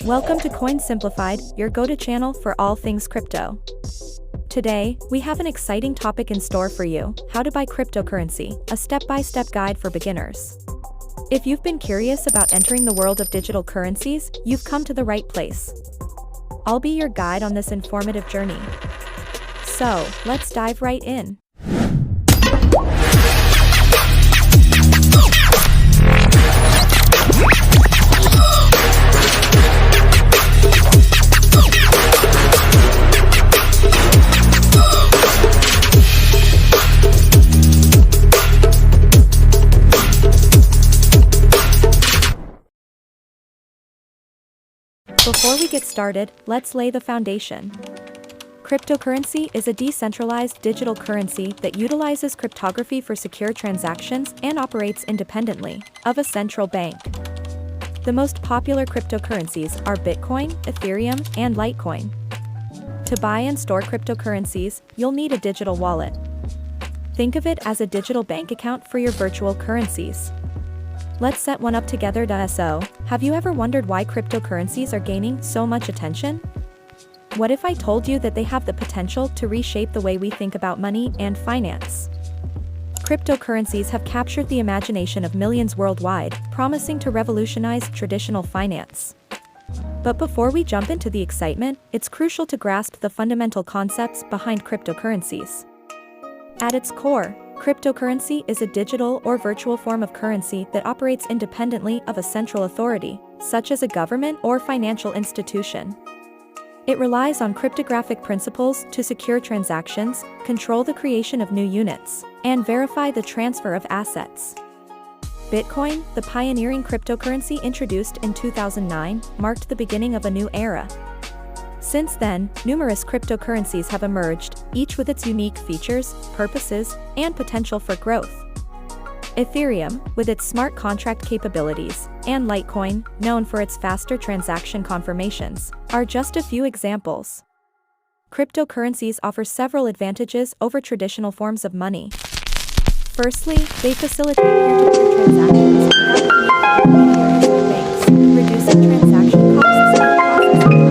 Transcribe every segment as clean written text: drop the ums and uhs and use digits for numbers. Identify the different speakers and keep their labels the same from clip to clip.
Speaker 1: Welcome to Coin Simplified, your go-to channel for all things crypto. Today, we have an exciting topic in store for you: how to buy cryptocurrency, a step-by-step guide for beginners. If you've been curious about entering the world of digital currencies, you've come to the right place. I'll be your guide on this informative journey. So, let's dive right in. Before we get started, let's lay the foundation. Cryptocurrency is a decentralized digital currency that utilizes cryptography for secure transactions and operates independently of a central bank. The most popular cryptocurrencies are Bitcoin, Ethereum, and Litecoin. To buy and store cryptocurrencies, you'll need a digital wallet. Think of it as a digital bank account for your virtual currencies. Let's set one up together. So, have you ever wondered why cryptocurrencies are gaining so much attention? What if I told you that they have the potential to reshape the way we think about money and finance? Cryptocurrencies have captured the imagination of millions worldwide, promising to revolutionize traditional finance. But before we jump into the excitement, it's crucial to grasp the fundamental concepts behind cryptocurrencies. At its core, cryptocurrency is a digital or virtual form of currency that operates independently of a central authority, such as a government or financial institution. It relies on cryptographic principles to secure transactions, control the creation of new units, and verify the transfer of assets. Bitcoin, the pioneering cryptocurrency introduced in 2009, marked the beginning of a new era. Since then, numerous cryptocurrencies have emerged, each with its unique features, purposes, and potential for growth. Ethereum, with its smart contract capabilities, and Litecoin, known for its faster transaction confirmations, are just a few examples. Cryptocurrencies offer several advantages over traditional forms of money. Firstly, they facilitate peer-to-peer transactions without the need for intermediaries or banks, reducing transaction costs and processing time.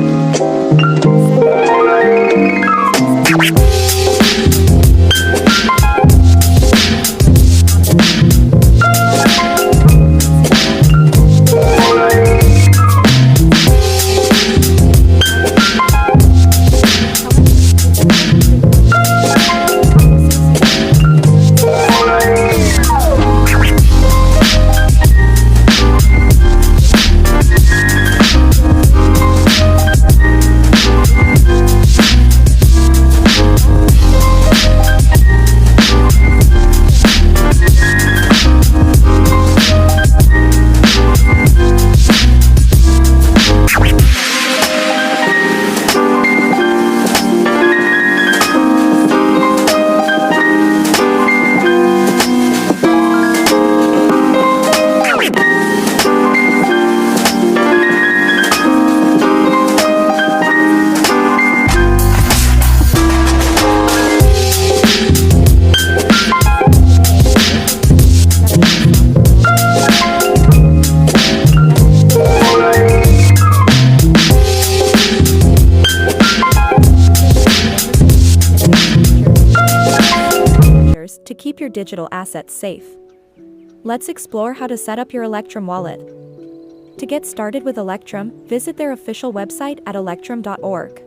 Speaker 1: To keep your digital assets safe. Let's explore how to set up your Electrum wallet. To get started with Electrum, visit their official website at electrum.org.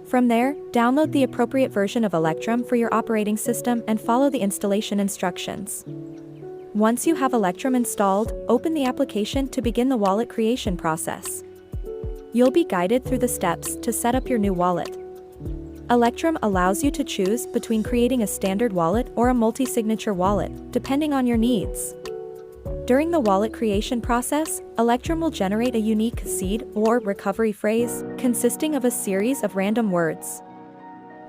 Speaker 1: From there, download the appropriate version of Electrum for your operating system and follow the installation instructions. Once you have Electrum installed, open the application to begin the wallet creation process. You'll be guided through the steps to set up your new wallet. Electrum allows you to choose between creating a standard wallet or a multi-signature wallet, depending on your needs. During the wallet creation process, Electrum will generate a unique seed or recovery phrase consisting of a series of random words.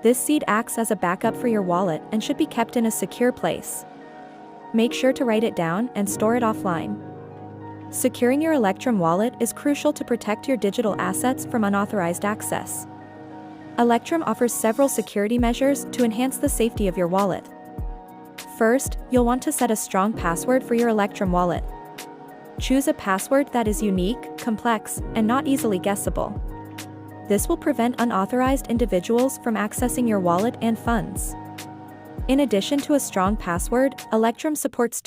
Speaker 1: This seed acts as a backup for your wallet and should be kept in a secure place. Make sure to write it down and store it offline. Securing your Electrum wallet is crucial to protect your digital assets from unauthorized access. Electrum offers several security measures to enhance the safety of your wallet. First, you'll want to set a strong password for your Electrum wallet. Choose a password that is unique, complex, and not easily guessable. This will prevent unauthorized individuals from accessing your wallet and funds. In addition to a strong password, Electrum supports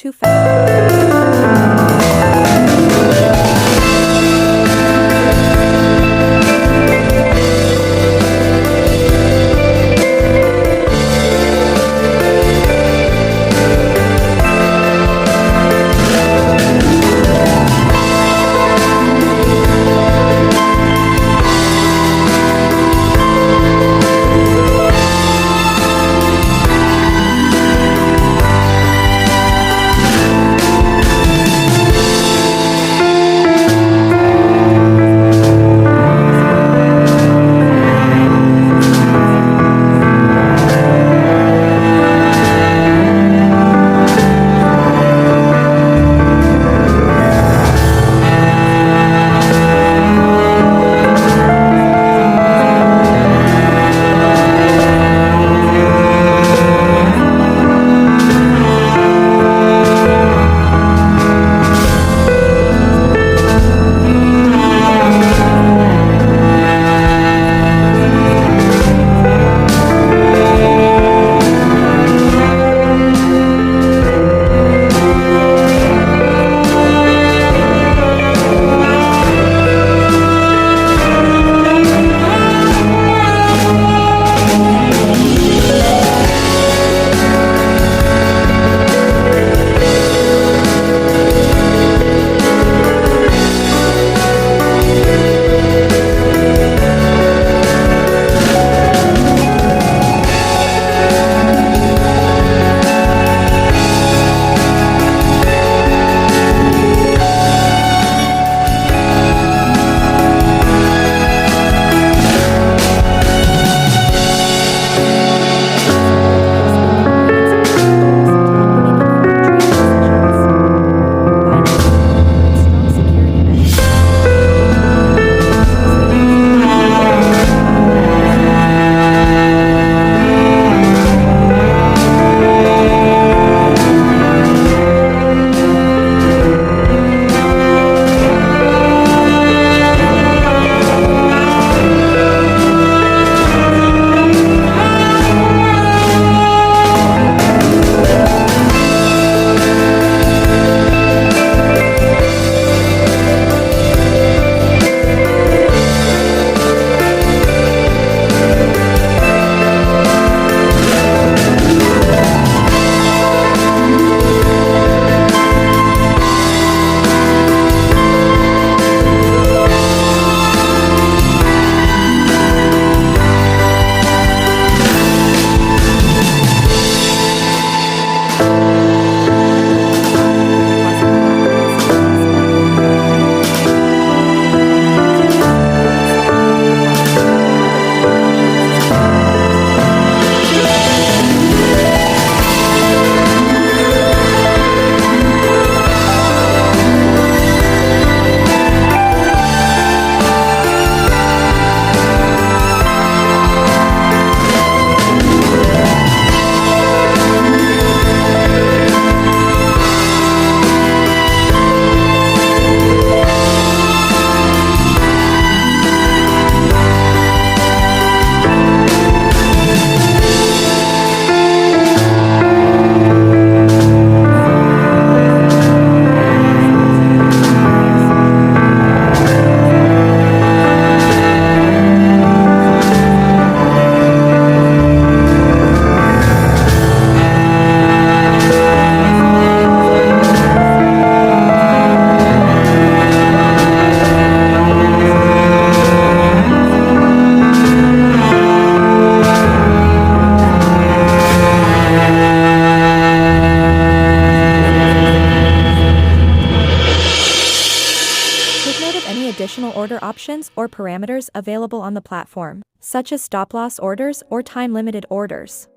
Speaker 1: additional order options or parameters available on the platform, such as stop-loss orders or time-limited orders.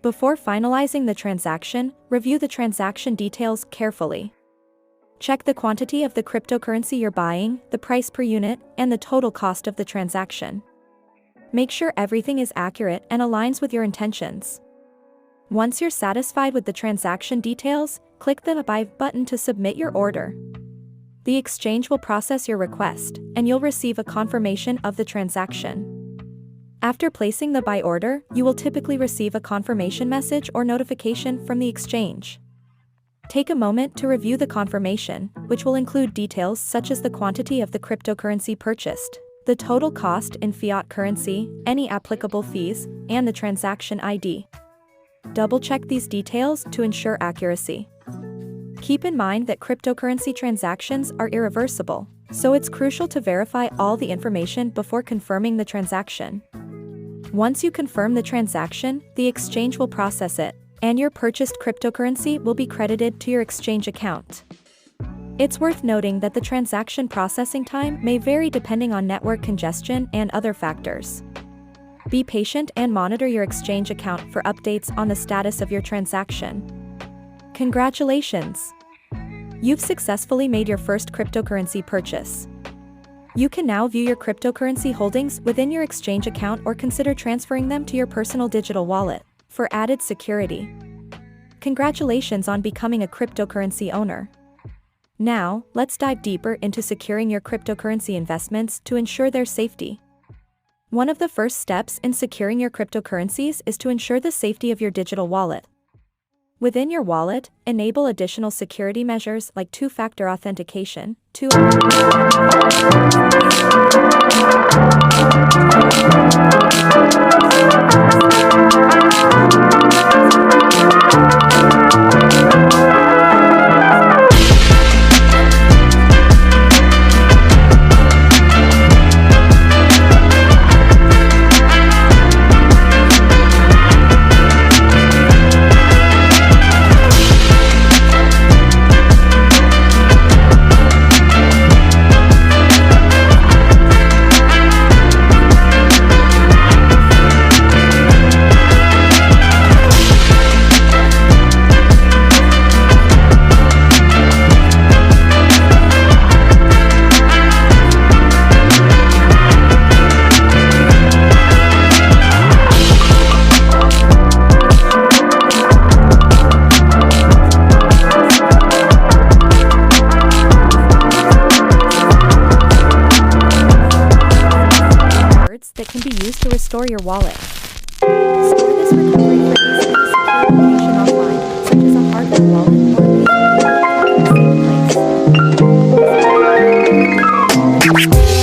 Speaker 1: Before finalizing the transaction, review the transaction details carefully. Check the quantity of the cryptocurrency you're buying, the price per unit, and the total cost of the transaction. Make sure everything is accurate and aligns with your intentions. Once you're satisfied with the transaction details, click the Buy button to submit your order. The exchange will process your request, and you'll receive a confirmation of the transaction. After placing the buy order, you will typically receive a confirmation message or notification from the exchange. Take a moment to review the confirmation, which will include details such as the quantity of the cryptocurrency purchased, the total cost in fiat currency, any applicable fees, and the transaction ID. Double-check these details to ensure accuracy. Keep in mind that cryptocurrency transactions are irreversible, so it's crucial to verify all the information before confirming the transaction. Once you confirm the transaction, the exchange will process it, and your purchased cryptocurrency will be credited to your exchange account. It's worth noting that the transaction processing time may vary depending on network congestion and other factors. Be patient and monitor your exchange account for updates on the status of your transaction. Congratulations! You've successfully made your first cryptocurrency purchase. You can now view your cryptocurrency holdings within your exchange account or consider transferring them to your personal digital wallet for added security. Congratulations on becoming a cryptocurrency owner. Now, let's dive deeper into securing your cryptocurrency investments to ensure their safety. One of the first steps in securing your cryptocurrencies is to ensure the safety of your digital wallet. Within your wallet, enable additional security measures like two-factor authentication to that can be used to restore your wallet. Store this recovery phrase in a secure location offline, such as a hardware wallet or a safe place.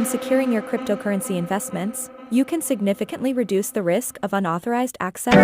Speaker 1: securing your cryptocurrency investments, you can significantly reduce the risk of unauthorized access.